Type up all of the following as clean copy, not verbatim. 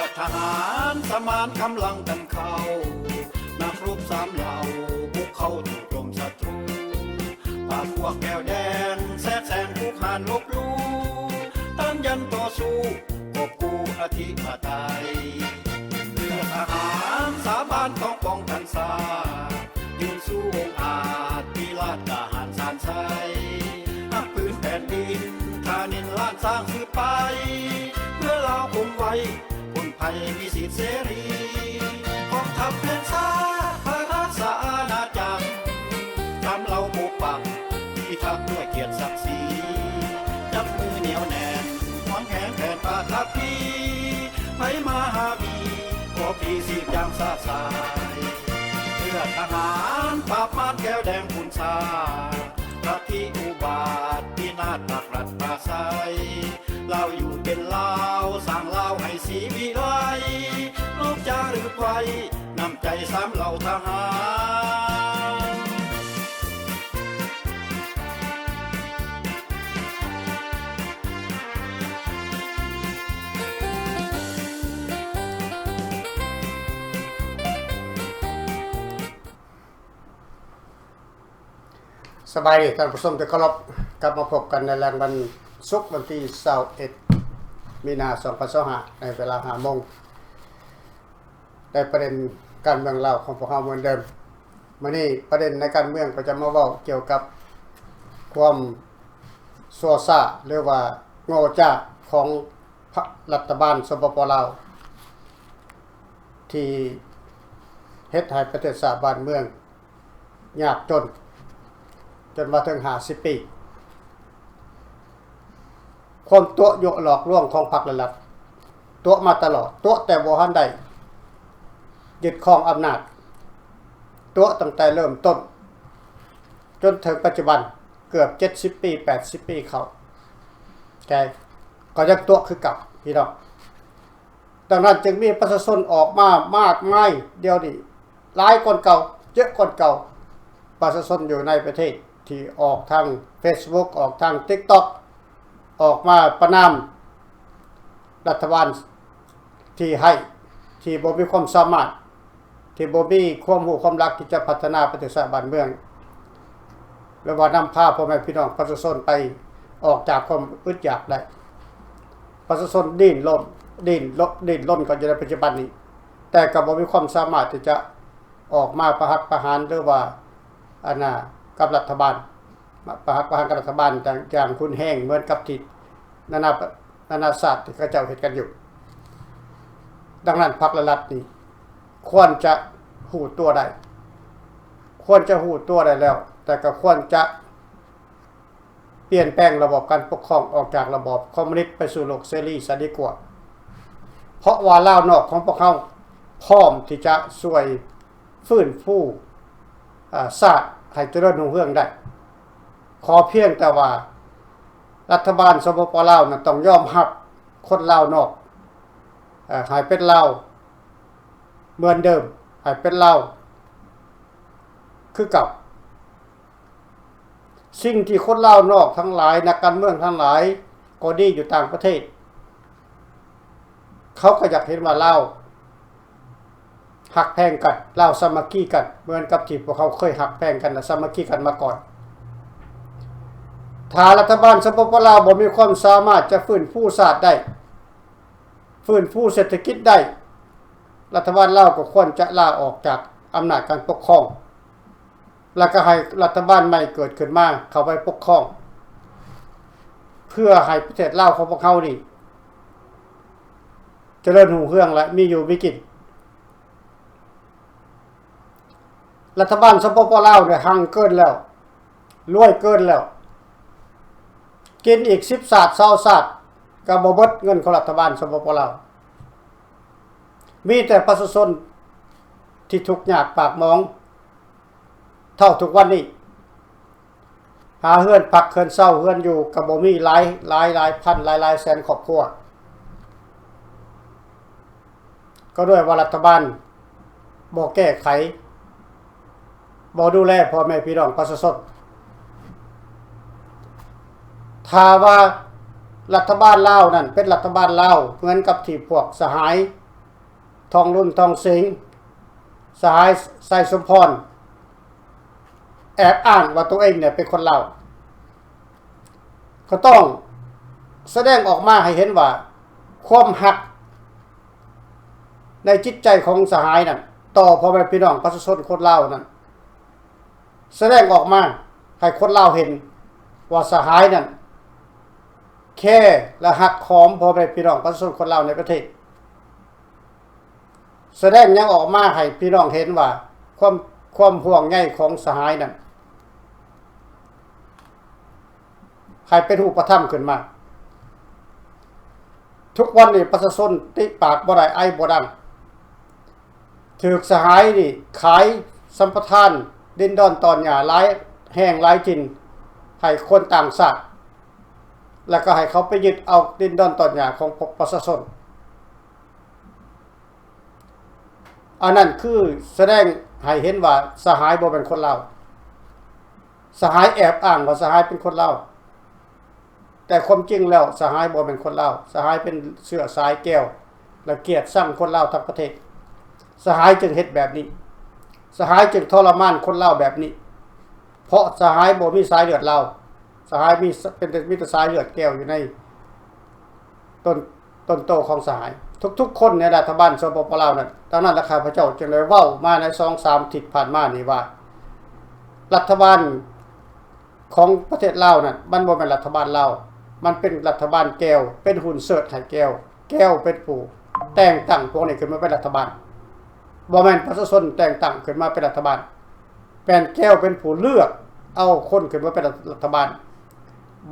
อทหารสมานกำลังกันเข้านักรบสามเหล่าบุกเข้าจู่โจมศัตรูปราบพวกแก้วแดงแทรกแซงคุกคานลบลู่ต้านยันต่อสู้กบกู้อธิปไตยเรือทหารสาบานต้องป้องกันศาสตร์ยืนสู้องอาจพิราชทหารสานไซหักพื้นแผ่นดินทานินล้านสร้างสืบไปเพื่อเราคงไว้คนไทยมีสิทธิเสรีกองทัพเพื่อนชาติพระราชอาณาจักรทำเราปกปักพิทักษ์ด้วยเกียรติศักดิ์ศรีจับมือเหนียวแน่นหวังแข็งแผ่นปาทัพพีไปมาหาบีขอพีสีบยางซาสายเพื่อทหารปราบมารแก้วแดงคุณชาพระที่อุบาทพินาศปักรัฐปราศัยเราอยู่เป็นลาวสร้างลาวให้สีวิไลลูกจารึกไว้นำใจสามเหล่าทหารสบายดีท่านผู้ชมที่เคารพกลับมาพบกันในแรงวันศุกร์วันที่21มีนาคม2025ในเวลา 5 โมงในประเด็นการเมืองลาวของพวกเราเหมือนเดิมมื้อนี้ประเด็นในการเมืองก็จะมาเว้าเกี่ยวกับความซัวซ่าหรือว่าโง่จ้าของรัฐบาลสปป.ลาวที่เฮ็ดให้ประเทศชาติบ้านเมืองยากจนมาถึง50 ปีความตัวโยหลอกลวงของพรรคและรัฐตัวมาตลอดตัวแต่บ่ทันได้ยึดครองอำนาจตัวตั้งแต่เริ่มต้นจนถึงปัจจุบันเกือบ70 ปี80 ปีเขาแกก็ยังตัวคือกับพี่น้องดังนั้นจึงมีประชาชนออกมามากมายเดียวนี้หลายคนเก่าเยอะคนเก่าประชาชนอยู่ในประเทศที่ออกทาง Facebook ออกทาง TikTok ออกมาประณามรัฐบาลที่ให้ที่บ่มีความสามารถที่บ่มีความรู้ความรักที่จะพัฒนาประเทศชาติบ้านเมืองและว่านำพาพ่อแม่พี่น้องประชาชนไปออกจากความอึดอยากได้ประชาชนดิ้นรนก็อยู่ในปัจจุบันนี้แต่ก็บ่มีความสามารถที่จะออกมาประหัตประหารหรือว่ากับรัฐบาลประหัตประหารกับรัฐบาลอย่างคุณแห้งเหมือนกับที่นานาศาสตร์ที่เขาเจ้าเฮ็ดกันอยู่ดังนั้นพรรคและรัฐนี่ควรจะหูตัวได้แล้ว แต่ก็ควรจะเปลี่ยนแปลงระบบการปกครองออกจากระบอบคอมมิวนิสต์ไปสู่โลกเสรีซะดีกว่าเพราะว่าลาวนอกของพวกเขาพร้อมที่จะช่วยฟื้นฟูชาติให้เจริญรุ่งเรืองได้ขอเพียงแต่ว่ารัฐบาลสปป.ลาวนั้นต้องยอมรับคนลาวนอกให้เป็นลาวเหมือนเดิมให้เป็นลาวคือกับสิ่งที่คนลาวนอกทั้งหลายนักการเมืองทั้งหลายก็ดีอยู่ต่างประเทศเขาก็อยากเห็นว่าลาวหักแพงกันลาวสามัคคีกันเหมือนกับที่พวกเขาเคยหักแพงกันและสามัคคีกันมาก่อนถ้ารัฐบาลสปป.ลาวบ่มีความสามารถจะฟื้นฟูชาติได้ฟื้นฟูเศรษฐกิจได้รัฐบาลลาวก็ควรจะลาออกจากอำนาจการปกครองแล้วก็ให้รัฐบาลใหม่เกิดขึ้นมาเข้าไปปกครองเพื่อให้ประเทศลาวของพวกเขานี่เจริญรุ่งเรืองและมีอยู่มีกินรัฐบาลสปป.ลาวเนี่ยหังเกินแล้วรวยเกินแล้วกินอีก10 ศาสตร์20 ศาสตร์ก็บ่เบิดเงินของรัฐบาลสปป.ลาวมีแต่ประชาชนที่ทุกข์ยากปากหมองเท่าทุกวันนี้หาเฮือนพักเฮือนเศร้าเฮือนอยู่ก็บ่มีหลายพันหลายแสนครอบครัวก็ด้วยว่ารัฐบาลบ่แก้ไขบ่ดูแลพ่อแม่พี่น้องประชาชนถ้าว่ารัฐบาลลาวนั่นเป็นรัฐบาลลาวเหมือนกับที่พวกสหาย ทองรุ่นทองสิงห์สหายไสสมพรแอบอ้างว่าตัวเองเนี่ยเป็นคนลาวก็ต้องแสดงออกมาให้เห็นว่าความหักในจิตใจของสหายนั่นต่อพ่อแม่พี่น้องประชาชนคนลาวนั่นแสดงออกมาให้คนลาวเห็นว่าสหายนั่นแค่และหักหอมพ่อแม่พี่น้องประชาชนคนลาวในประเทศแสดงยังออกมาให้พี่น้องเห็นว่าความห่วงใยของสหายนั่นใครเป็นผู้ประทับขึ้นมาทุกวันนี้ประชาชนติปากบ่ได้ไอ้บ่ดังถือสหายนี่ขายสัมปทานดินดอนตอนหญ้าหลายแห้งหลายจินให้คนต่างชาติแล้วก็ให้เขาไปยึดเอาดินดอนตอนหญ้าของประชาชนอันนั้นคือแสดงให้เห็นว่าสหายบ่เป็นคนลาวสหายแอบอ้างว่าสหายเป็นคนลาวแต่ความจริงแล้วสหายบ่เป็นคนลาวสหายเป็นเสื้อสายแก้วและเกียรติสั่งคนลาวทั้งประเทศสหายจึงเฮ็ดแบบนี้สหายจึงทรมานคนลาวแบบนี้เพราะสหายบ่มีสายเลือดลาวสหายมีแต่สายเลือดแก้วอยู่ในต้นโตของสหายทุกๆคนในรัฐบาลสปปลาวนั้นดังนั้นราคาพระเจ้าจึงเลยเว้ามาใน 2-3 อาทิตย์ผ่านมานี่ว่ารัฐบาลของประเทศลาวนั้นมันบ่แม่นรัฐบาลลาวมันเป็นรัฐบาลแก้วเป็นหุ่นเสิร์ชให้แก้วเป็นผู้แต่งตั้งพวกนี้ขึ้นมาเป็นรัฐบาลบ่แม่นประชาชนแต่งตั้งขึ้นมาเป็นรัฐบาลเป็นแก้วเป็นผู้เลือกเอาคนขึ้นมาเป็นรัฐบาล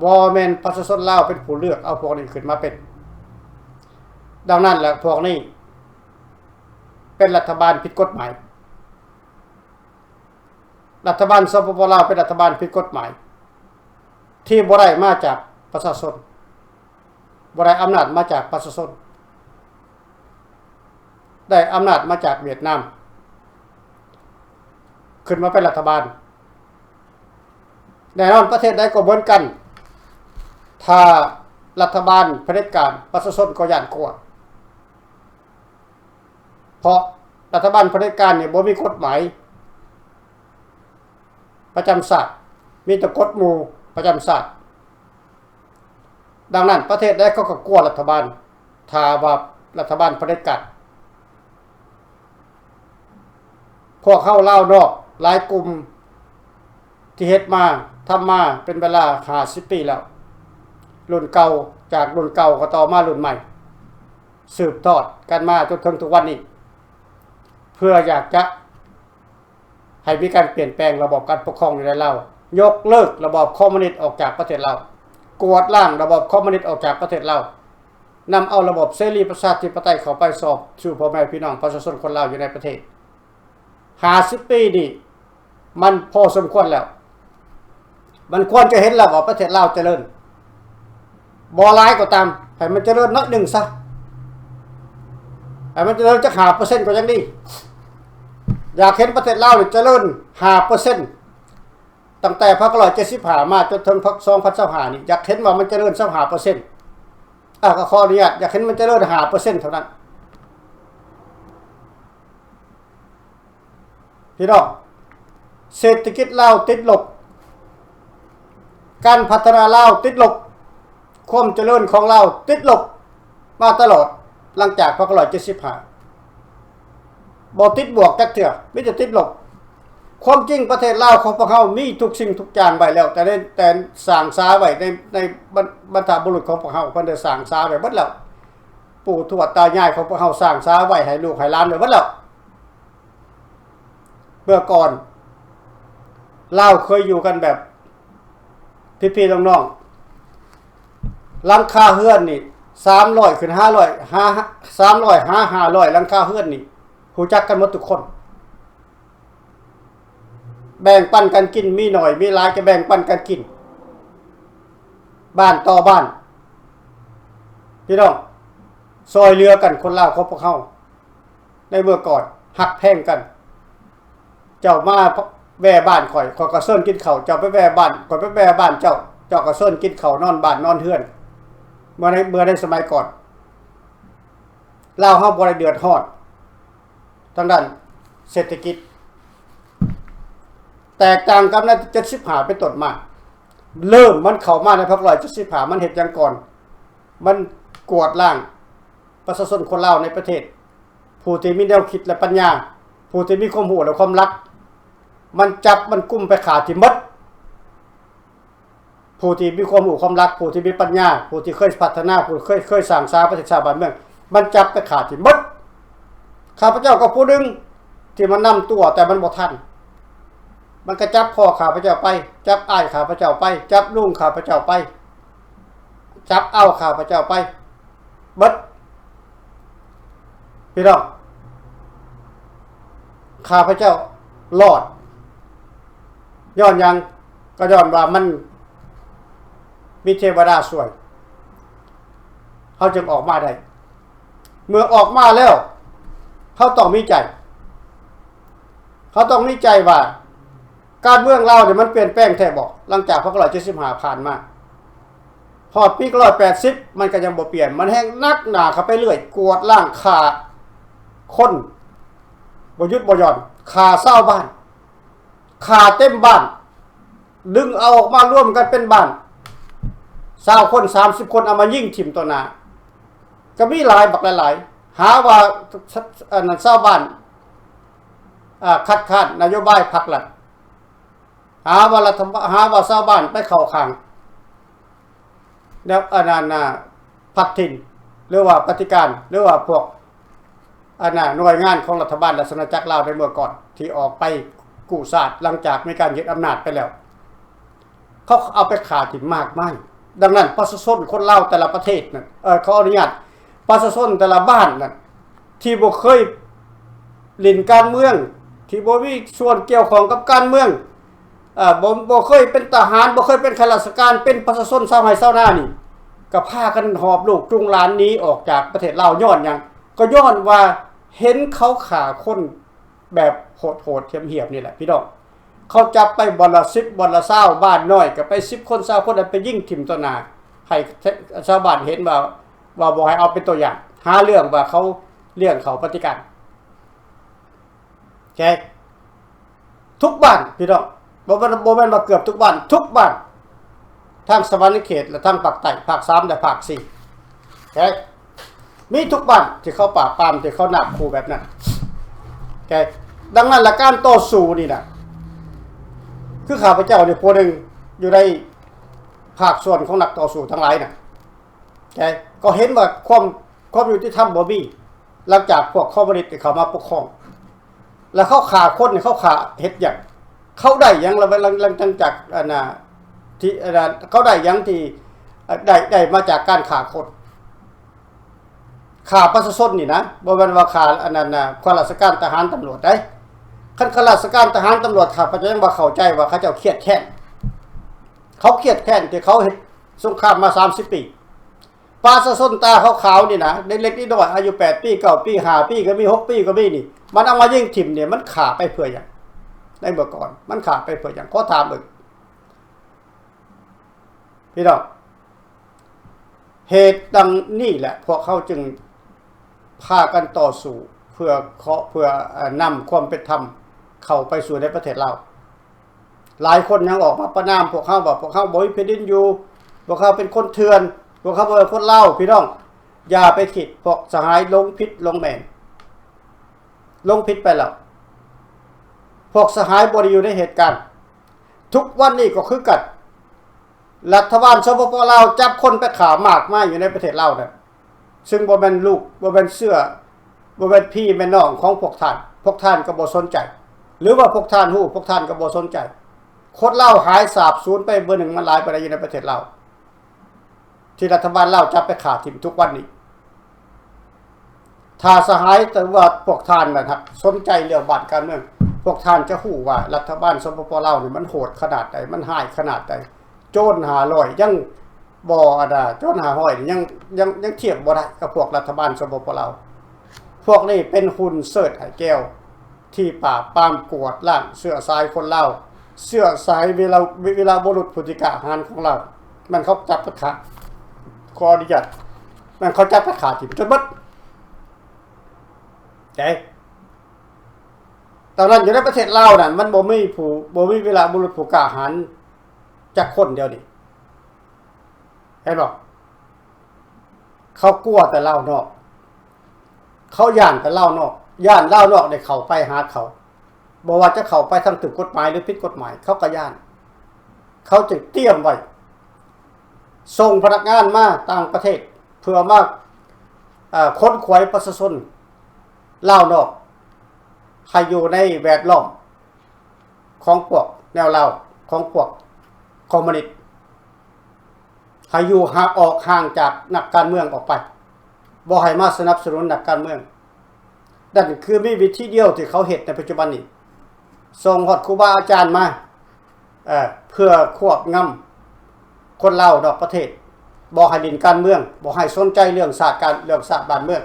บ่แม่นประชาชนลาวเป็นผู้เลือกเอาพวกนี้ขึ้นมาเป็นดังนั้นแหละพวกนี้เป็นรัฐบาลผิดกฎหมายรัฐบาลสปปลาวเป็นรัฐบาลผิดกฎหมายที่บ่ได้มาจากประชาชนบ่ได้อำนาจมาจากประชาชนได้อำนาจมาจากเวียดนามขึ้นมาเป็นรัฐบาลแน่นอนประเทศใดก็เหมือนกันถ้ารัฐบาลเผด็จการประชาชนก็ย่านกลัวเพราะรัฐบาลเผด็จการนี่บ่มีกฎหมายประจำชาติมีแต่กฎหมู่ประจำชาติดังนั้นประเทศใดเขาก็กลัวรัฐบาลถ้าว่ารัฐบาลเผด็จการพวกเข้าเล่านอกหลายกลุ่มที่เฮ็ดมาทำมาเป็นเวลา50 ปีแล้วรุ่นเก่าจากรุ่นเก่าก็ต่อมารุ่นใหม่สืบทอดกันมาจนถึงทุกวันนี้เพื่ออยากจะให้มีการเปลี่ยนแปลงระบบการปกครองในเรายกเลิกระบอบคอมมิวนิสต์ออกจากประเทศเรากวาดล้างระบบคอมมิวนิสต์ออกจากประเทศเรานำเอาระบบเสรีประชาธิปไตยเข้าไปสอบสู่พ่อแม่พี่น้องประชาชนคนลาวอยู่ในประเทศ50 ปีนี่มันพอสมควรแล้วมันควรจะเห็นแล้วว่าประเทศลาวเจริญบ่หลายก็ตามให้มันเจริญน้อยหนึ่งซะให้มันเจริญจัก 5% ก็ยังดีอยากเห็นประเทศลาวเจริญ 5% ตั้งแต่1975มาจนถึง2025นี่อยากเห็นว่ามันเจริญสัก 5% ก็ขออนุญาตอยากเห็นมันเจริญ 5% เท่านั้นพี่น้องเศรษฐกิจลาวติดลบการพัฒนาลาวติดลบความเจริญของลาวติดลบมาตลอดหลังจาก1975บ่ติดบวกจักเทื่อมีแต่ติดลบความจริงประเทศลาวของพวกเฮามีทุกสิ่งทุกอย่างไว้แล้วแต่สร้างสาไว้ในบรรพบุรุษของพวกเฮาเพิ่นได้สร้างสาไว้เบิดแล้วปู่ทวดตายายของพวกเฮาสร้างสาไว้ให้ลูกให้หลานไว้เบิดแล้วเมื่อก่อนลาวเคยอยู่กันแบบพี่ๆน้องๆหลังคาเฮือนนี่300ขึ้น300 500หลังคาเฮือนนี่รู้จักกันหมดทุกคนแบ่งปันกันกินมีหน่อยมีหลายจะแบ่งปันกันกินบ้านต่อบ้านพี่น้องซอยเรือกันคนลาวของพวกเฮาในเมื่อก่อนหักแพงกันเจ้ามาแว่บ้านข่อยก็เซิ้นกินข้าวเจ้าไปแว่บ้านข่อยไปแว่บ้านเจ้าก็เซิ้นกินข้าวนอนบ้านนอนเฮือนเมื่อในสมัยก่อนลาวเฮาบ่ได้เดือดร้อน ทางด้านเศรษฐกิจแตกต่างกันนะ75เป็นต้นมาเริ่มมันเข้ามาในพรรค175มันเฮ็ดจังก่อนมันกวดล้างประชาชนคนลาวในประเทศผู้ที่มีแนวคิดและปัญญาผู้ที่มีความรู้และความรักมันจับมันกุมไปขาที่หมดผู้ที่มีความรู้ความรักผู้ที่มีปัญญาผู้ที่เคยพัฒนาผู้เคยสร้างสร้างประเทศชาติบ้านเมืองมันจับไปขาที่หมดข้าพเจ้าก็ผู้นึงที่มันนำตัวแต่มันบ่ทันมันก็จับพ่อข้าพเจ้าไปจับอ้ายข้าพเจ้าไปจับลุงข้าพเจ้าไปจับเอาข้าพเจ้าไปเบิดพี่น้องข้าพเจ้ารอดย้อนยังก็ย้อนว่ามันมีเทวดาช่วยเขาจึงออกมาได้เมื่อออกมาแล้วเขาต้องมีใจเขาต้องมีใจว่าการเมืองเราเนี่ยมันเปลี่ยนแปลงแท้บอกหลังจากพรรค175ผ่านมาพอปี180มันก็ยังบ่เปลี่ยนมันแห้งนักหนาเข้าไปเรื่อยกวดล้างฆ่าคนบ่หยุดบ่หย่อนฆ่าชาวบ้านฆ่าเต็มบ้านดึงเอาออกมาร่วมกันเป็นบ้าน20คน30คนเอามายิงถิ่มต่อหน้าก็มีหลายบักหลายหาว่าอันนั้นชาวบ้านคัดค้านนโยบายพรรครัฐหาว่าชาวบ้านไปเข้าข้างแล้วอันนั้นพรรคถิ่นหรือว่าปฏิการหรือว่าพวกอันน่ะหน่วยงานของรัฐบาลและสำนักจักรลาวในเมื่อก่อนที่ออกไปกู้ชาติหลังจากมีการยึดอำนาจไปแล้วเขาเอาไปขาดถิ่นมากมายดังนั้นประชาชนคนลาวแต่ละประเทศนั่นเขาอนุญาตประชาชนแต่ละบ้านนั่นที่บ่เคยเล่นการเมืองที่บ่มีส่วนเกี่ยวข้องกับการเมืองบ่เคยเป็นทหารบ่เคยเป็นข้าราชการเป็นประชาชนชาวไร่ชาวนานี่ก็พากันหอบลูกจุงหลานนี้ออกจากประเทศลาวย้อนหยังก็ย้อนว่าเห็นเขาฆ่าคนแบบโหดๆเหี้ยมๆนี่แหละพี่น้องเขาจับไปบ่ละ10บ่ละ20บ้านน้อยก็ไป10คน20คนไปยิงถิ่มต่อหน้าให้ชาวบ้านเห็นว่าบ่ให้เอาเป็นตัวอย่างหาเรื่องว่าเขาเรื่องเขาปฏิการแกทุกบ้านพี่น้องบ่แม่นว่าเกือบทุกบ้านทุกบ้านทั้งสวรรค์เขตและทั้งภาคใต้ภาค3และภาค4แกมีทุกบ้านที่เขาปราบปรามที่เขานับคู่แบบนั้นแกดังนั้นละการต่อสู้นี่น่ะคือข้าพเจ้าเนี่ยผู้นึงอยู่ในภาคส่วนของนักต่อสู้ทั้งหลายน่ะแกก็เห็นว่าความยุติธรรมบ่มีหลังจากพวกคอมมิวนิสต์เข้ามาปกครองแล้วเขาฆ่าคนเนี่ยเขาฆ่าเฮ็ดหยังเขาได้หยังหลังจากที่เขาได้หยังที่ได้มาจากการฆ่าคนฆ่าประชาชนนี่นะบ่แม่นว่าฆ่าอันนั้นข้าราชการทหารตำรวจได้คันข้าราชการทหารตำรวจข้าพเจ้ายังบ่เข้าใจว่าเขาเจ้าเครียดแค้นเขาเครียดแค้นที่เขาเฮ็ดสงครามมา30ปีประชาชนตาขาวๆนี่นะเล็กๆน้อยๆอายุ8ปี9ปี5ปีก็มี6ปีก็มีนี่มันเอามายิงถิ่มเนี่ยมันฆ่าไปเพื่อหยังในเมื่อก่อนมันฆ่าไปเพื่อหยังขอถามพี่น้องเหตุดังนี้แหละพวกเขาจึงพากันต่อสู้เพื่อนำความเป็นธรรมเข้าไปสู่ในประเทศเราหลายคนยังออกมาประณามพวกเขาบอกพวกเขาบ่มีแผ่นดินอยู่พวกเขาเป็นคนเถื่อนพวกเขาเป็นคนเล่าพี่น้องอย่าไปคิดพวกสหายลงพิษลงแมนลงพิษไปแล้วพวกสหายบ่ได้อยู่ในเหตุการณ์ทุกวันนี้ก็คือกันรัฐบาลสปป.ลาวจับคนไปขามากมายอยู่ในประเทศลาวนั่นซึ่งบ่แม่นลูกบ่แม่นเสื้อบ่แม่นพี่แม่น้องของพวกท่านก็บ่สนใจหรือว่าพวกท่านฮู้พวกท่านก็บ่สนใจคนลาวหายสาบสูญไปเบอร์1มันหลายไปอยู่ในประเทศลาวที่รัฐบาลลาวจับไปฆ่าทิ่มทุกวันนี้ถ้าสหายแต่ว่าพวกท่านนะครับสนใจเรื่องบ้านการเมืองพวกท่านจะฮู้ว่ารัฐบาลสปป.ลาวนี่มันโหดขนาดใดมันร้ายขนาดใดโจร500ยังบ่ได้โจร500นี่ยังเทียบบ่ได้กับพวกรัฐบาลสปป.ลาวพวกนี้เป็นหุ่นเสิร์ชไหแก้วที่ปราบปรามกวดล้างเสื้อสายคนลาวเสื้อสายเวลาบุรุษพุทธิกาหารของเรามันเขาจับประขาขออนุญาตมันเขาจับประขาถิ่มจนหมดใจ ตอนนั้นอยู่ในประเทศลาวนั่นมันบ่มีเวลาบุรุษผู้กล้าหาญจักคนเดียวนี่เห็นบ่เขากลัวแต่ลาวนอกเขาย่านแต่ลาวนอกย่านลาวนอกได้เข้าไปหาเขาบ่ว่าจะเข้าไปทางถูกกฎหมายหรือผิดกฎหมายเขาก็ย่านเขาจึงเตรียมไว้ส่งพนักงานมาต่างประเทศเพื่อมาค้นคว้าประชาชนลาวนอกให้อยู่ในแวดล้อมของพวกแนวลาวของพวกคอมมิวนิสต์ให้อยู่ห่างจากนักการเมืองออกไปบ่ให้มาสนับสนุนนักการเมืองนั่นคือมีวิธีเดียวที่เขาเฮ็ดในปัจจุบันนี้ส่งฮอดครูบาอาจารย์มาเพื่อควบงำคนลาวนอกประเทศบ่ให้ดินการเมืองบ่ให้สนใจเรื่องศาสตร์บ้านเมือง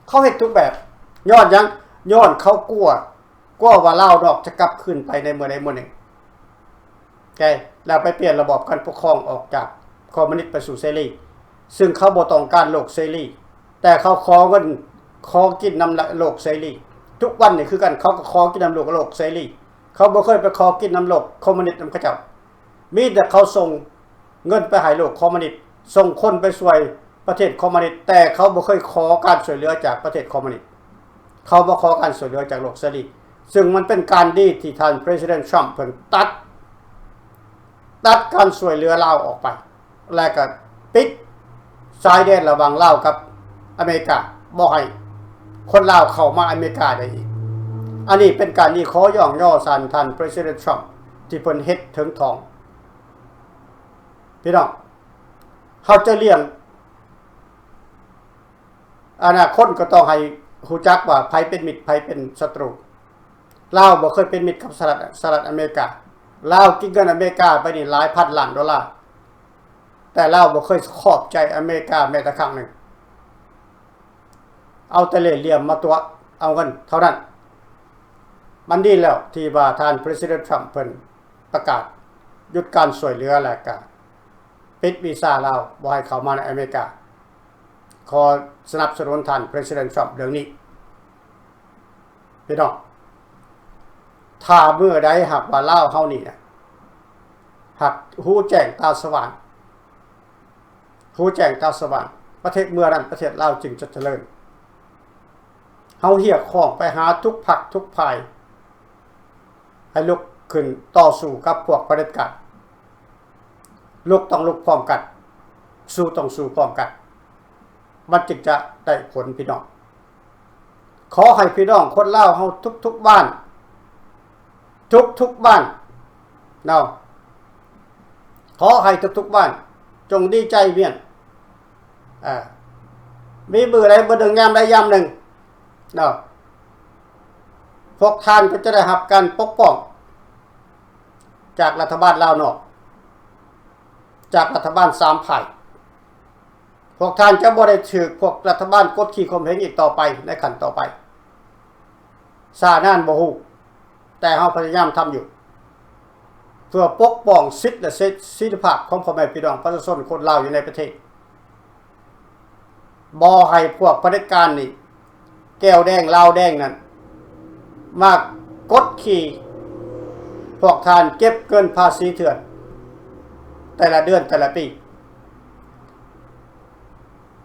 เขาเฮ็ดทุกแบบย้อนเขากลัวว่าลาวนอกจะกลับขึ้นไปในเมื่อใดเมื่อหนึ่งแล้วไปเปลี่ยนระบบการปกครองออกจากคอมมิวนิสต์ไปสู่เสรีซึ่งเขาบ่ต้องการโลกเสรีแต่เขาขอกินนำโลกเสรีทุกวันนี่คือกันเขาก็ขอกินนำโลกเสรีเขาบ่เคยไปขอกินนำโลกคอมมิวนิสต์นำเขาเจ้ามีแต่เขาส่งเงินไปให้โลกคอมมิวนิสต์ส่งคนไปช่วยประเทศคอมมิวนิสต์แต่เขาบ่เคยขอการช่วยเหลือจากประเทศคอมมิวนิสต์เขาบ่ขอการช่วยเหลือจากโลกเสรีซึ่งมันเป็นการดีที่ท่าน President Trump เพิ่นตัดการช่วยเหลือลาวออกไปและก็ปิดชายแดนระหว่างลาวกับอเมริกาบ่ให้คนลาวเข้ามาอเมริกาได้อีกอันนี้เป็นการที่ขอย่องย่อสันท่าน President Trump ที่เพิ่นเฮ็ดถึงทองพี่น้องเขาจะเลี้ยงอนาคตก็ต้องให้รู้จักว่าไผเป็นมิตรไผเป็นศัตรูลาวบ่เคยเป็นมิตรกับสหรัฐอเมริกาลาวกินเงินอเมริกาไปนี่หลายพันล้านดอลลาร์แต่ลาวบ่เคยขอบใจอเมริกาแม้แต่ครั้งหนึ่งเอาแต่เหลี่ยมมาตัวเอาเงินเท่านั้นมันดีแล้วที่ว่าท่าน President Trump เพิ่นประกาศหยุดการช่วยเหลือและก็ปิดวีซ่าลาวบ่ให้เข้ามาในอเมริกาขอสนับสนุนท่าน President Trump เรื่องนี้พี่น้องถ้าเมื่อใดหากว่าลาวเฮานี่หากหูแจ้งตาสว่างประเทศเมื่อนั้นประเทศลาวจึงจะเจริญเฮาเรียกร้องไปหาทุกพรรคทุกฝ่ายให้ลุกขึ้นต่อสู้กับพวกเผด็จการลุกต้องลุกพร้อมกันสู้ต้องสู้พร้อมกันมันจึงจะได้ผลพี่น้องขอให้พี่น้องคนลาวเฮาทุกบ้านทุกบ้านเนาะขอให้ทุกบ้านจงดีใจเวียนมีมือใดบ่ดึงยามใดยามหนึ่งเนาะพวกท่านก็จะได้รับการปกป้องจากรัฐบาลลาวนอกจากรัฐบาล3ฝ่ายพวกท่านจะบ่ได้ถูกพวกรัฐบาลกดขี่ข่มเหงอีกต่อไปในขั้นต่อไปซานานบ่ฮู้แต่เฮาพยายามทำอยู่เพื่อปกป้องสิทธิและเสรีภาพของพ่อแม่พี่น้องประชาชนคนลาวอยู่ในประเทศบ่ให้พวกเผด็จการนี่แก้วแดงลาวแดงนั่นมากดขี่พวกท่านเก็บเกินภาษีเถื่อนแต่ละเดือนแต่ละปี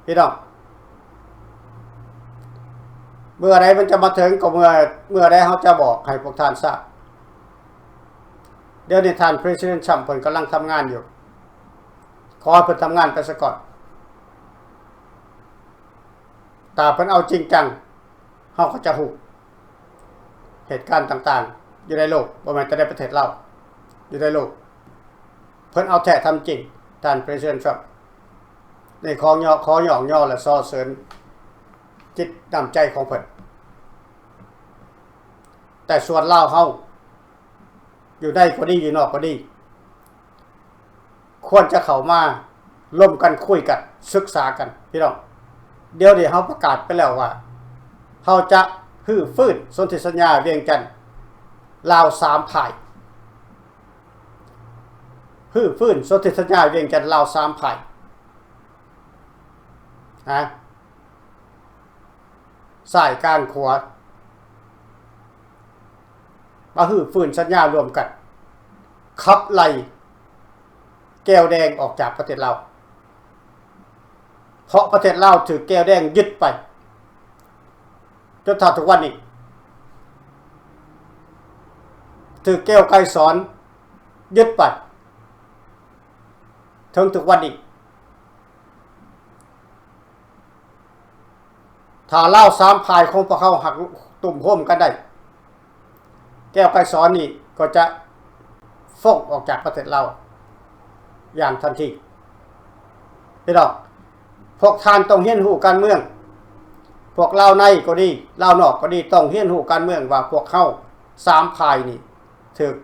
พี่น้องเมื่อใดมันจะมาถึงก็เมื่อใดเฮาจะบอกให้พวกท่านทราบเดี๋ยวนี้ท่าน President Trump เพิ่นกำลังทำงานอยู่ขอให้เพิ่นทำงานไปซะก่อนแต่เพิ่นเอาจริงจังเฮาก็จะฮู้เหตุการณ์ต่างๆอยู่ในโลกบ่แม่นแต่ในประเทศเราอยู่ในโลกเพิ่นเอาแท้ทำจริงท่าน President Trump ในขอหยองย่อและซ้อเสริญจิตน้ำใจของเพิ่นแต่ส่วนลาวเฮาอยู่ได้ก็ดีอยู่นอกก็ดีควรจะเข้ามาร่วมกันคุยกันศึกษากันพี่น้องเดี๋ยวนี้เฮาประกาศไปแล้วว่าเฮาจะฟื้นสนธิสัญญาเวียงจันทน์ลาว3ฝ่ายฟื้นสนธิสัญญาเวียงจันทน์ลาว3ฝ่ายซ้ายกลางขวา มาฮื้อฟื้นสัญญารวมกันขับไล่แก้วแดงออกจากประเทศลาวเพราะประเทศลาวถือแก้วแดงยึดไปจนถึงทุกวันนี้ถือแก้วไกรสอนยึดไปถึงทุกวันนี้ถ้าเล่า3 พายของพวกเขาหักตุ่มโฮมกันได้แก้วไกรสอนนี่ก็จะฟ้องออกจากประเทศเราอย่างทันทีพี่น้องพวกท่านต้องเรียนรู้การเมืองพวกลาวในก็ดีลาวนอกก็ดีต้องเรียนรู้การเมืองว่าพวกเขา3 พายนี่ถึก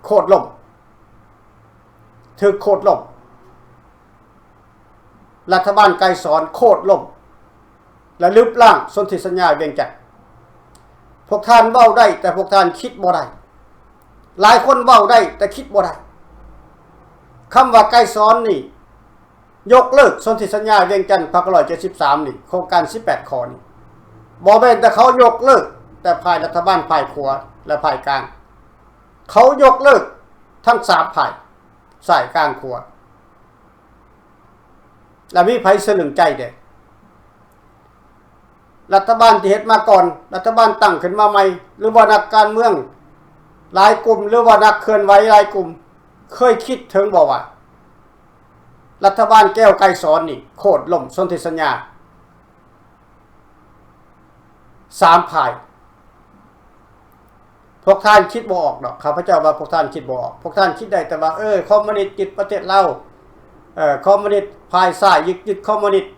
โคตรล่มถึกโคตรล่มรัฐบาลไกรสอนโคตรล่มและลึกล่างสนธิสัญญาเวียงจันทน์พวกท่านเว้าได้แต่พวกท่านคิดบ่ได้หลายคนเว้าได้แต่คิดบ่ได้คำว่าไกรสอนนี่ยกเลิกสนธิสัญญาเวียงจันทน์173นี่โครงการ18ข้อนี่บ่แม่นแต่เขายกเลิกแต่ภายรัฐบาลภายขวาและภายกลางเขายกเลิกทั้ง3 ภายสายกลางขวาและมีไผสลึงใจเด้รัฐบาลที่เฮ็ดมาก่อนรัฐบาลตั้งขึ้นมาใหม่หรือว่านักการเมืองหลายกลุ่มหรือว่านักเคลื่อนไหวหลายกลุ่มเคยคิดถึงบ่ว่ารัฐบาลแก้วไกรสอนนี่โคตรล่มสนธิสัญญา3 ภายพวกท่านคิดบ่ออกดอกข้าพเจ้าว่าพวกท่านคิดบ่ออกพวกท่านคิดได้แต่ว่าคอมมิวนิสต์ยึดประเทศเราคอมมิวนิสต์ภายซ้ายยึดคอมมิวนิสต์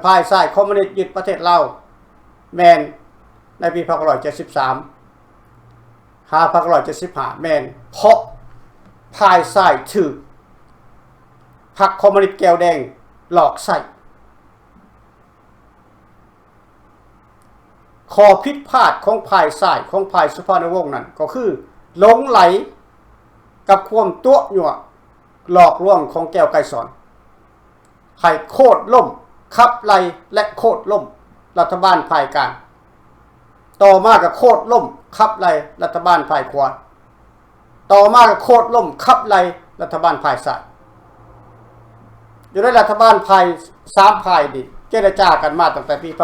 ภายซ้ายคอมมิวนิสต์ยึดประเทศเราแม่นในปี1973 1975แม่นเพราะภายซ้ายถือพรรคคอมมิวนิสต์แก้วแดงหลอกใส่ข้อผิดพลาดของภายซ้ายของภายสุภาพนวงศ์นั่นก็คือหลงไหลกับความตัวยั่วหลอกลวงของแก้วไกรสอนให้โคตรล่มขับไล่และโคตรล่มรัฐบาลภายกลางต่อมากับโคตรล่มขับไล่รัฐบาลภายขวาต่อมากับโคตรล่มขับไล่รัฐบาลภายซ้ายอยู่ในรัฐบาลภาย3 ภายนี่เจรจากันมาตั้งแต่ปี1969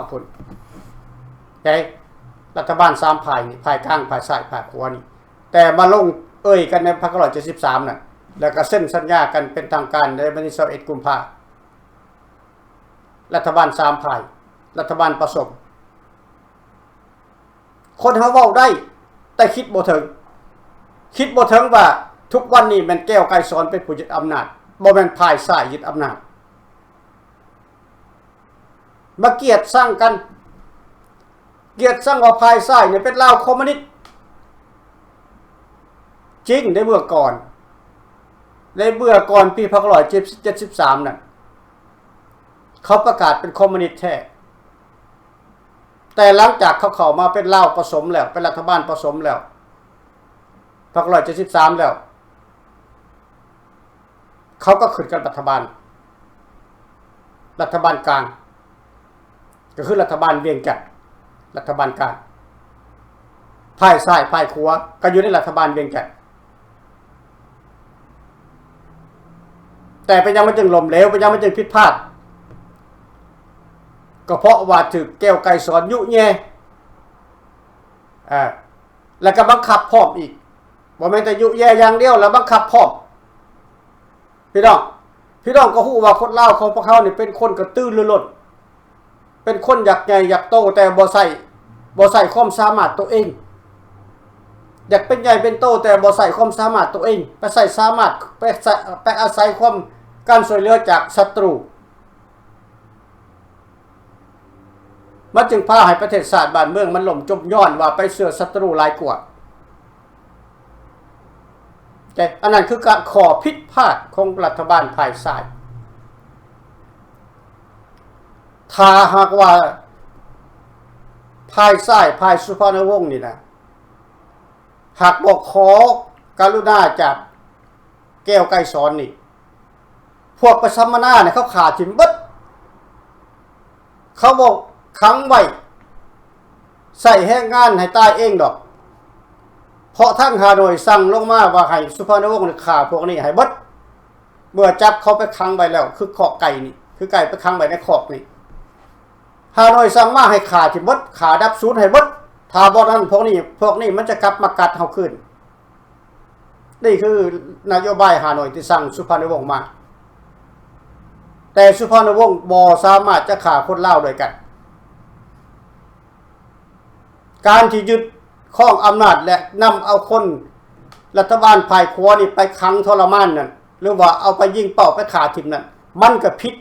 พุ่นไงรัฐบาล3 ภายนี่ภายกลางภายซ้ายภายขวานี่แต่มาลงกันใน1973น่ะแล้วก็เซ็นสัญญากันเป็นทางการในวันที่21 กุมภาพันธ์รัฐบาล3 ภายรัฐบาลผสมคนเฮาเว้าได้แต่คิดบ่ถึงว่าทุกวันนี้แม่นแก้วไกรสอนเป็นผู้ยึดอำนาจบ่แม่นภายซ้ายยึดอำนาจมาเกียรติสร้างกันเกียรติสร้างว่าภายซ้ายเนี่ยเป็นลาวคอมมิวนิสต์จริงได้เมื่อก่อนปี1973น่ะเขาประกาศเป็นคอมมิวนิสต์แท้แต่หลังจากเขาเข้ามาเป็นลาวผสมแล้วเป็นรัฐบาลผสมแล้ว1973แล้วเขาก็ขึ้นกับรัฐบาลกลางก็คือรัฐบาลเวียงจันทน์รัฐบาลกลางภายซ้ายภายขวาก็อยู่ในรัฐบาลเวียงจันทน์แต่เป็นยังมันจึงล้มเหลวเป็นยังมันจึงผิดพลาดก็เพราะว่าถูกแก้วไกรสอนยุแย่แล้วก็บังคับพร้อมอีกบ่แม่นแต่ยุแย่อย่างเดียวแล้วบังคับพร้อมพี่น้องก็ฮู้ว่าคนลาวของพวกเขานี่เป็นคนกระตือรือร้นเป็นคนอยากใหญ่อยากโตแต่บ่ใส่ความสามารถตัวเองอยากเป็นใหญ่เป็นโตแต่บ่ใส่ความสามารถตัวเองไปใส่สามารถไปอาศัยความการช่วยเหลือจากศัตรูมันจึงพาให้ประเทศชาติบ้านเมืองมันล่มจมย้อนว่าไปเสือศัตรูหลายกว่าแต่อันนั้นคือการขอผิดพลาดของรัฐบาลภายซ้ายถ้าหากว่าภายซ้ายภายสุภาพนวงศ์นี่นะหากบอกขอการุณาจากแก้วไกรสอนนี่พวกประสัมมนาเนี่ยเขาขาดถิ่มเบิดเขาบอกขังไว้ ใส่แห้งงานให้ตายเองดอกเพราะทั้งฮานอยสั่งลงมาว่าให้สุภาพนวงศ์ฆ่าพวกนี้ให้เบิดเมื่อจับเขาไปขังไว้แล้วคือขอกไก่นี่คือไก่ไปขังไว้ในขอกนี่ฮานอยสั่งมาให้ฆ่าที่เบิดฆ่าดับศูนย์ให้เบิดถ้าบ่นั้นพวกนี้มันจะกลับมากัดเฮาคืนนี่คือนโยบายฮานอยที่สั่งสุภาพนวงศ์มาแต่สุภาพนวงศ์บ่สามารถจะฆ่าคนลาวด้วยกันการที่ยึดครองอำนาจและนำเอาคนรัฐบาลภายขวานี่ไปขังทรมานนั่นหรือว่าเอาไปยิงเป่าไปฆ่าทิ่มนั่นมันก็ผิด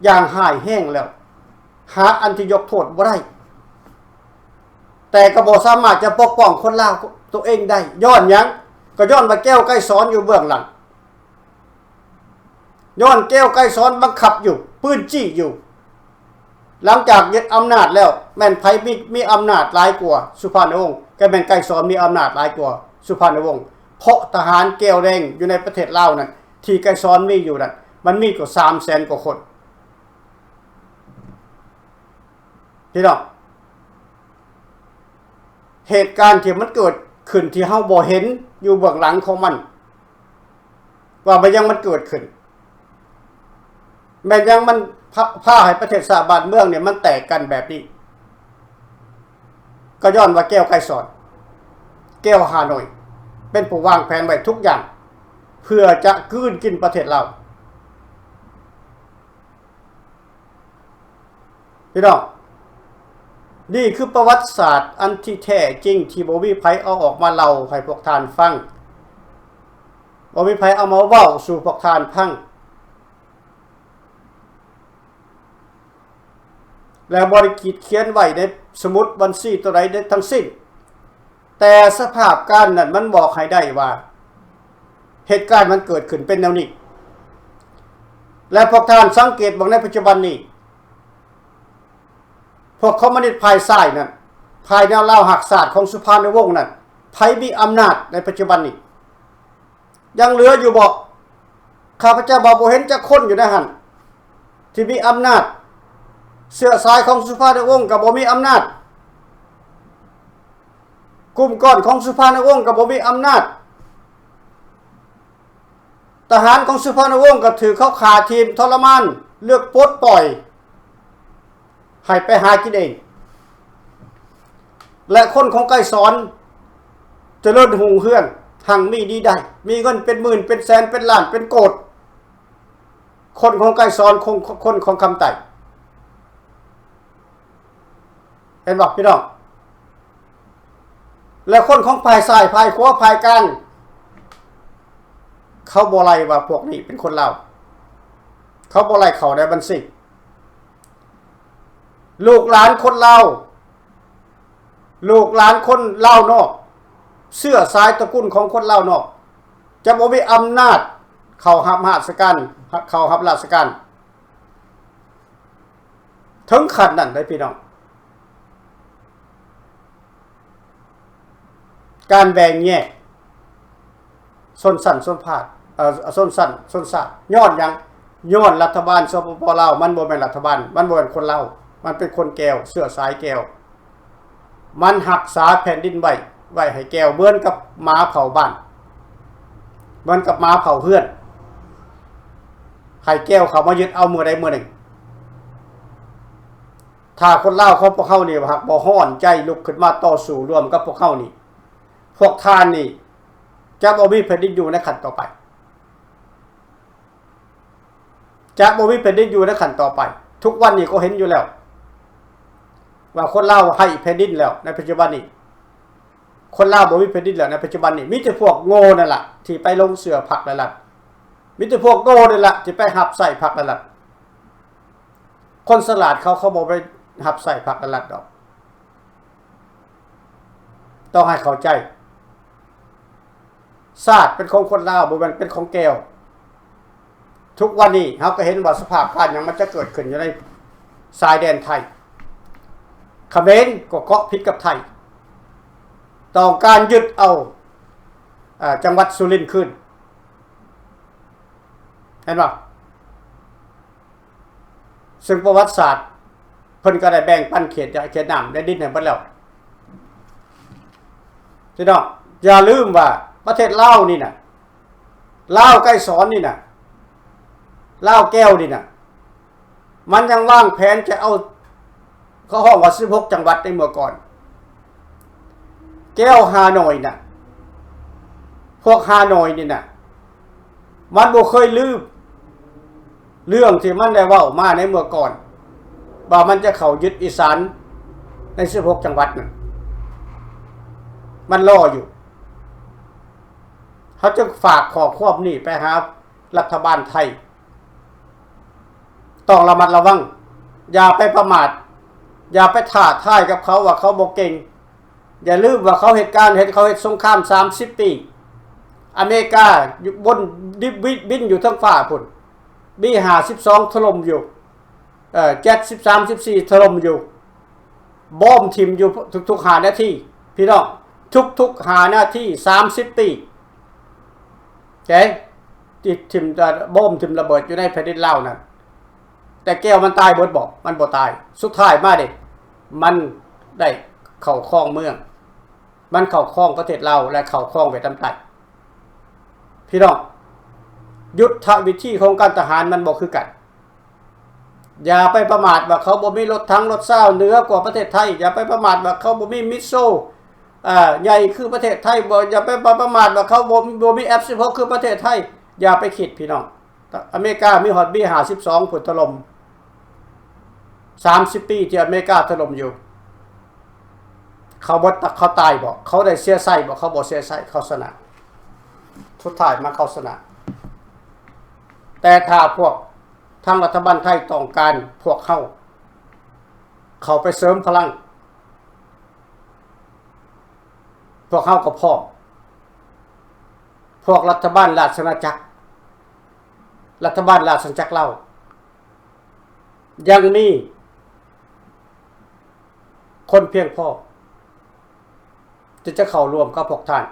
อย่างหายแห้งแล้วหาอันที่ยกโทษบ่ได้แต่ก็บ่สามารถจะปกป้องคนลาวตัวเองได้ย้อนหยังก็ย้อนว่าแก้วไกรสอนอยู่เบื้องหลังย้อนแก้วไกรสอนบังคับอยู่ปืนจี้อยู่หลังจากยึดอำนาจแล้วแม่นไผมีอำนาจหลายกว่าสุภาพนวงศ์ก็แม่นไกรสอนมีอำนาจหลายกว่าสุภาพนวงศ์เพราะทหารแก้วแดงอยู่ในประเทศลาวนั่นที่ไกรสอนมีอยู่นั่นมันมีกว่า 300,000 กว่าคนพี่น้องเหตุการณ์ที่มันเกิดขึ้นที่เฮาบ่เห็นอยู่เบื้องหลังของมันว่ามันยังมันเกิดขึ้นแม้ยังมันพาให้ประเทศชาติบ้านเมืองเนี่ยมันแตกกันแบบนี้ก็ย้อนว่าแก้วไกรสอนแก้วฮานอยเป็นผู้วางแผนไว้ทุกอย่างเพื่อจะกลืนกินประเทศเราพี่น้องนี่คือประวัติศาสตร์อันที่แท้จริงที่บ่มีไผเอาออกมาเล่าให้พวกท่านฟังบ่มีไผเอามาเว้าสู่พวกท่านฟังแล้วบริกีดเขียนไว้ในสมุดบัญชีตัวใดได้ทั้งสิ้นแต่สภาพการนั้นมันบอกให้ได้ว่าเหตุการณ์มันเกิดขึ้นเป็นแนวนี้และพวกท่านสังเกตบอกในปัจจุบันนี้พวกคอมมิวนิสต์ภายซ้ายนั้นภายแนวลาวหักศาสตร์ของสุภาพนวงศ์นั้นไผมีอำนาจในปัจจุบันนี้ยังเหลืออยู่บ่ข้าพเจ้าบ่เห็นจักคนอยู่ในหั่นที่มีอำนาจเสื้อสายของสุภาพนวงศ์กับบ่มีอำนาจกลุ่มก้อนของสุภาพนวงศ์กับบ่มีอำนาจทหารของสุภาพนวงศ์ก็ถือเขาขาทีมทรมานเลือกปลดปล่อยให้ไปหากินเองและคนของไกรสอนเจริญหุ่งเฮืองหังมีดีได้มีเงินเป็นหมื่นเป็นแสนเป็นล้านเป็นโกดคนของไกรสอนคนของคำไต่เห็นบอกพี่น้องและคนของภายซ้ายภายขวาภายกลางเขาบ่ไล่ว่าพวกนี้เป็นคนลาวเขาบ่ไล่เขาในบัญชีลูกหลานคนลาวลูกหลานคนลาวนอกเสื้อสายตระกูลของคนลาวนอกจะบ่มีอำนาจเข้ารับราชการเข้ารับราชการถึงขั้นนั้นได้พี่น้องการแบ่งแยกส้นสั้นส้นผาดส้นสั้นส้นสาดย้อนยังย้อนรัฐบาลสปปลาวมันบ่แม่นรัฐบาลมันบ่แม่นคนลาวมันเป็นคนแก้วเสื้อสายแก้วมันหักษาแผ่นดินไว้ให้แก้วเหมือนกับหมาเผาบ้านเหมือนกับหมาเผาเพื่อนให้แก้วเขามายึดเอามือใดมือหนึ่งถ้าคนลาวเขาพวกเขานี่หักบ่ฮ้อนใจลุกขึ้นมาต่อสู้ร่วมกับพวกเขานี่พวกท่านนี่จะบ่มีแผ่นดินอยู่ในขั้นต่อไปจะบ่มีแผ่นดินอยู่ในขั้นต่อไปทุกวันนี้ก็เห็นอยู่แล้วว่าคนลาวให้แผ่นดินแล้วในปัจจุบันนี้คนลาวบ่มีแผ่นดินแล้วในปัจจุบันนี้มีแต่พวกโง่นั่นแหละที่ไปลงเสือผักนั่นแหละมีแต่พวกโง่นั่นแหละที่ไปหับใส่ผักนั่นแหละคนสลาดเขาบ่ไปหับใส่ผักนั่นแหละดอกต้องให้เข้าใจศาสตร์เป็นของคนลาวบ่แม่นเป็นของแก้วทุกวันนี้เราก็เห็นว่าสภาพการอย่างมันจะเกิดขึ้นอยู่ในชายแดนไทยเขมรก็เกาะพิษกับไทยต้องการยึดเอาจังหวัดสุรินทร์ขึ้นเห็นป่ะซึ่งประวัติศาสตร์ เพิ่นก็ได้แบ่งปันเขตน้ำได้ดินให้เบิดแล้วพี่น้องอย่าลืมว่าประเทศลาวนี่น่ะลาวใกล้สอนนี่น่ะลาวแก้วนี่น่ะมันยังวางแผนจะเอาเขาห้องว่า16จังหวัดในเมื่อก่อนแก้วฮานอยน่ะพวกฮานอยนี่น่ะมันบ่เคยลืมเรื่องที่มันได้เว้ามาในเมื่อก่อนว่ามันจะเข้ายึดอีสานใน16จังหวัดนั่นมันรออยู่เขาจึงฝากขอควบนี่ไปหารัฐบาลไทยต้องระมัดระวังอย่าไปประมาทอย่าไปท้าทายกับเขาว่าเขาบ่เก่งอย่าลืมว่าเขาเหตุสงคราม30ปีอเมริกาอยู่บนบินอยู่ทั้งฟ้าพุ่นB-52ถล่มอยู่เจ็ต13-14ถล่มอยู่บอมทิ่มอยู่ทุกๆ5นาทีพี่น้องทุกๆ5นาที30ปีแกทิ่มบอมทิ่มระเบิดอยู่ในแผ่นดินลาวนั่นแต่แก้วมันตายเบิดบ่มันบ่ตายสุดท้ายมาเด้มันได้เข้าครองเมืองมันเข้าครองประเทศลาวและเข้าครองเวียดนามใต้พี่น้องยุทธวิธีของการทหารมันบ่คือกันอย่าไปประมาทว่าเขาบ่มีรถถังรถเซ้าเหนือกว่าประเทศไทยอย่าไปประมาทว่าเขาบ่มีมิสโซใหญ่คือประเทศไทยบ่อย่าไปประมาทว่าเขาบ่มี F16 คือประเทศไทยอย่าไปคิดพี่น้องอเมริกามีฮอต B-52 ผุดถล่ม30ปีที่อเมริกาถล่มอยู่เขาตายบ่เขาได้เสียไส้บ่เขาบ่เสียไส้เขาชนะสุดท้ายมาเขาชนะแต่ถ้าพวกทางรัฐบาลไทยต้องการพวกเขาไปเสริมพลังพวกเขาก็พร้อมพวกรัฐบาลราชอาณาจักรเล่ายังมีคนเพียงพอที่จะเข้าร่วมกับพวกท่าน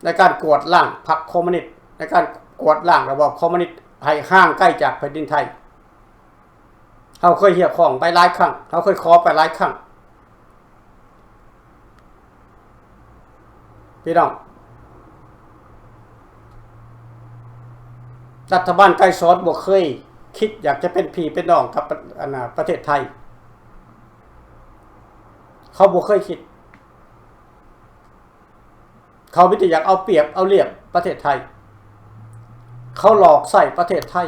ในการกวดล้างพรรคคอมมิวนิสต์ในการกวดล้างระบอบคอมมิวนิสต์ให้ห่างใกล้จากแผ่นดินไทยเขาเคยเหี่ยของไปหลายครั้งเขาเคยขอไปหลายครั้งพี่น้องรัฐบาลไกลสอนบ่เคยคิดอยากจะเป็นพี่เป็นน้องกับประเทศไทยเขาบ่เคยคิดเขาไม่ได้อยากเอาเปรียบเอาเรียบประเทศไทยเขาหลอกใส่ประเทศไทย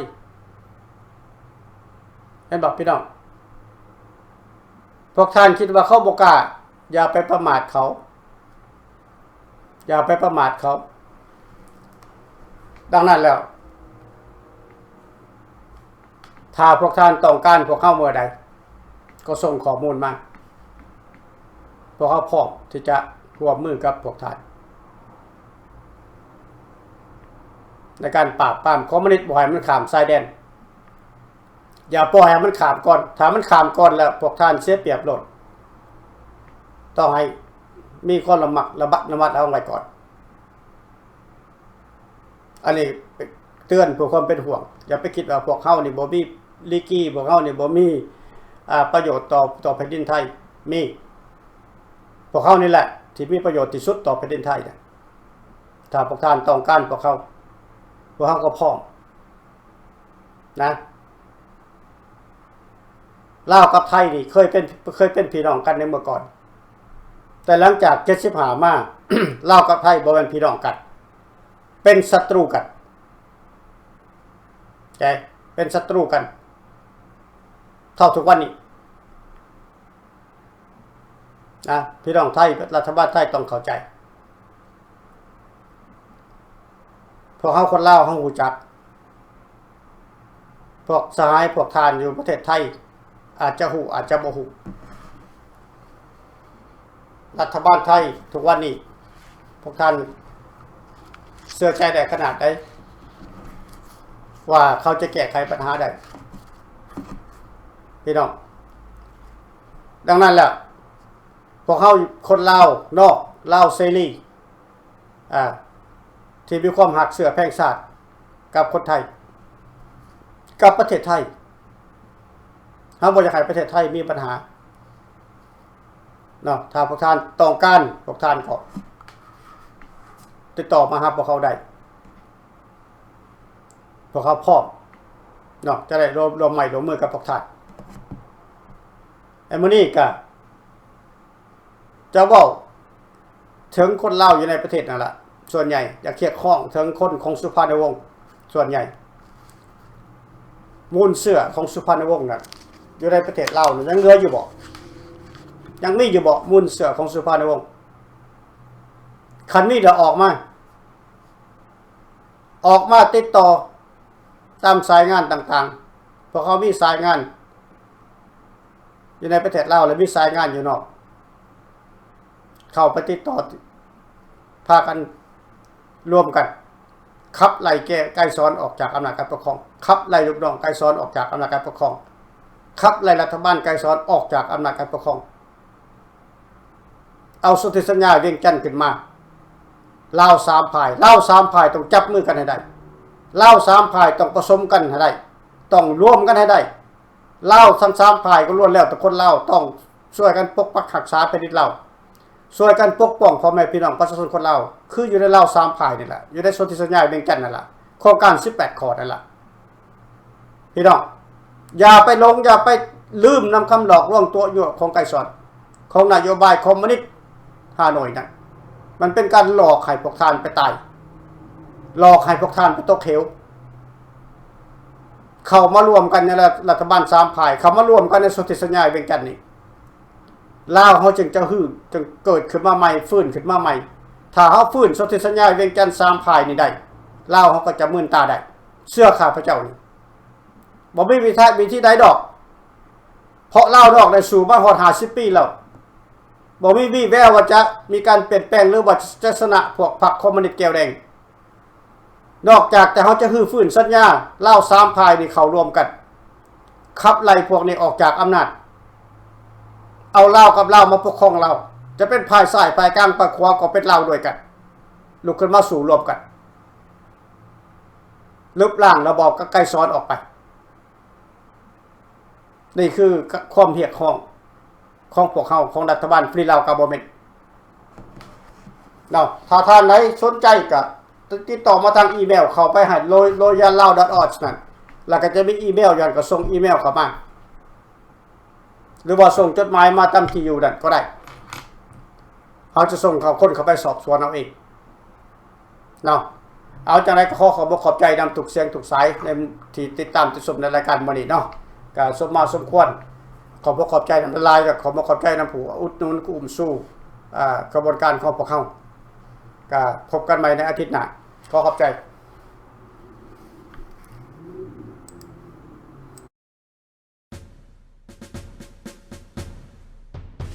เห็นบอกพี่น้องพวกท่านคิดว่าเขาบ่กล้าอย่าไปประมาทเขาดังนั้นแล้วถ้าพวกท่านต้องการพวกเข้าเมื่อใดก็ส่งข้อมูลมาพวกเขาพร้อมที่จะร่วมมือกับพวกท่านในการปราบปรามคอมมิวนิสต์บ่ให้มันข้ามชายแดนอย่าปล่อยให้มันข้ามก่อนถ้ามันข้ามก่อนแล้วพวกท่านเสียเปรียบโลดต้องให้มีความระมัดเอาไว้ก่อนอันนี้เตือนเพื่อความเป็นห่วงอย่าไปคิดว่าพวกเฮานี่บ่มีลีกี้พวกเฮานี่บ่มีประโยชน์ต่อแผ่นดินไทยมีพวกเฮานี่แหละที่มีประโยชน์ที่สุดต่อแผ่นดินไทยนะถ้าพวกท่านต้องการพวกเขาก็พร้อมนะลาวกับไทยนี่เคยเป็นพี่น้องกันในเมื่อก่อนแต่หลังจาก75มาลาวกับไทยบ่เป็นพี่น้องกันเป็นศัตรูกันใช่เป็นศัตรูกันเท่าทุกวันนี้นะพี่น้องไทยรัฐบาลไทยต้องเข้าใจพวกเขาคนลาวเขาหูจักพวกสหายพวกทานอยู่ประเทศไทยอาจจะหูอาจจะบ่หูรัฐบาลไทยทุกวันนี้พวกท่านเชื่อใจได้ขนาดไหนว่าเขาจะแก้ไขปัญหาได้พี่น้องดังนั้นแหละพวกเขาคนลาวนอกลาวเสรีที่มีความหักเสือแพงศาสตร์กับคนไทยกับประเทศไทย เฮาบ่อยากให้ประเทศไทยมีปัญหาเนาะถ้าพวกท่านต้องการพวกท่านก็ติดต่อมาหาพวกเขาได้พวกเขาพร้อมเนาะจะได้รวมใหม่รวมมือกับพวกท่านไอ้มื้อนี้ก็จะเว้าถึงคนลาวอยู่ในประเทศนั่นล่ะส่วนใหญ่อยากเคียดข้องถึงคนของสุพรรณวงศ์ส่วนใหญ่มูลเสื้อของสุพรรณวงศ์น่ะอยู่ในประเทศลาวยังเหลืออยู่บ่ยังมีอยู่บ่มูลเสื้อของสุพรรณวงศ์คันนี้เดี๋ยวออกมาติดต่อตามสายงานต่างๆเพราะเขามีสายงานอยู่ในประเทศลาวและมีสายงานอยู่นอกเข้าไปติดต่อพากันร่วมกันขับไล่แก้ไกลซ้อนออกจากอำนาจการปกครองขับไล่ลูกน้องไกลซ้อนออกจากอำนาจการปกครองขับไล่รัฐบาลไกลซ้อนออกจากอำนาจการปกครองเอาสนธิสัญญาเวียงจันทน์ขึ้นมาลาว3ฝ่ายต้องจับมือกันให้ได้ลาว3ฝ่ายต้องผสมกันให้ได้ต้องร่วมกันให้ได้ลาวทั้ง3ฝ่ายก็ล้วนแล้วแต่คนลาวต้องช่วยกันปกปักรักษาแผ่นดินลาวช่วยกันปกป้องพ่อแม่พี่น้องประชาชนคนลาวคืออยู่ในลาว3ฝ่ายนี่แหละอยู่ในสนธิสัญญาเวียงจันทน์นั่นแหละโครงการ18ข้อนั่นแหละพี่น้องอย่าไปลืมนำคำหลอกลวงตัวยั่วของไกรสอนของนโยบายคอมมิวนิสต์ฮานอยนั่นมันเป็นการหลอกให้พวกท่านไปตายหลอกให้พวกท่านไปตกเหวเข้ามารวมกันในรัฐบาล3ฝ่ายเข้ามารวมกันในสนธิสัญญาเวียงจันทน์นี่ลาวเขาจึงจะจึงเกิดขึ้นมาใหม่ฟื้นขึ้นมาใหม่ถ้าเขาฟื้นสนธิสัญญาเวียงจันทน์3ฝ่ายนี่ได้ลาวเขาก็จะมื่นตาได้เชื่อข้าพเจ้านี่บ่มีวิธีใดดอกเพราะลาวดอกได้สู่มาฮอด50ปีแล้วบ่มีวี่แววว่าจะมีการเปลี่ยนแปลงหรือว่าจะชนะพวกพรรคคอมมิวนิสต์แก้วแดงนอกจากแต่เขาจะฟื้นสัญญาลาว3ฝ่ายนี่เข้ารวมกันขับไล่พวกนี้ออกจากอำนาจเอาลาวกับลาวมาปกครองเราจะเป็นภายซ้ายภายกลางภายขวาก็เป็นลาวด้วยกันลุกขึ้นมาสู่รวมกันลบล้างระบอบไกลซ้อนออกไปนี่คือความเรียกร้องของพวกเขาของรัฐบาลฟรีลาวกับบ่แม่นเนาะถ้าท่านใดสนใจก็ติดต่อมาทางอีเมลเข้าไปให้ loyallao.org นั่นแล้วก็จะมีอีเมลย้อนก็ส่งอีเมลเข้ามาหรือว่าส่งจดหมายมาตามที่อยู่นั่นก็ได้เขาจะส่งคนเข้าไปสอบสวนเอาเองเนาะเอาจังได๋ก็ขอบใจนำทุกเสียงทุกสายในที่ติดตามติดชมในรายการมื้อนี้เนาะก็สมมาสมควรขอบใจนำลายก็ขอบใจนำผู้อุดหนุนอุ้มสู้กระบวนการของพวกเขาก็พบกันใหม่ในอาทิตย์หน้าขอบใจ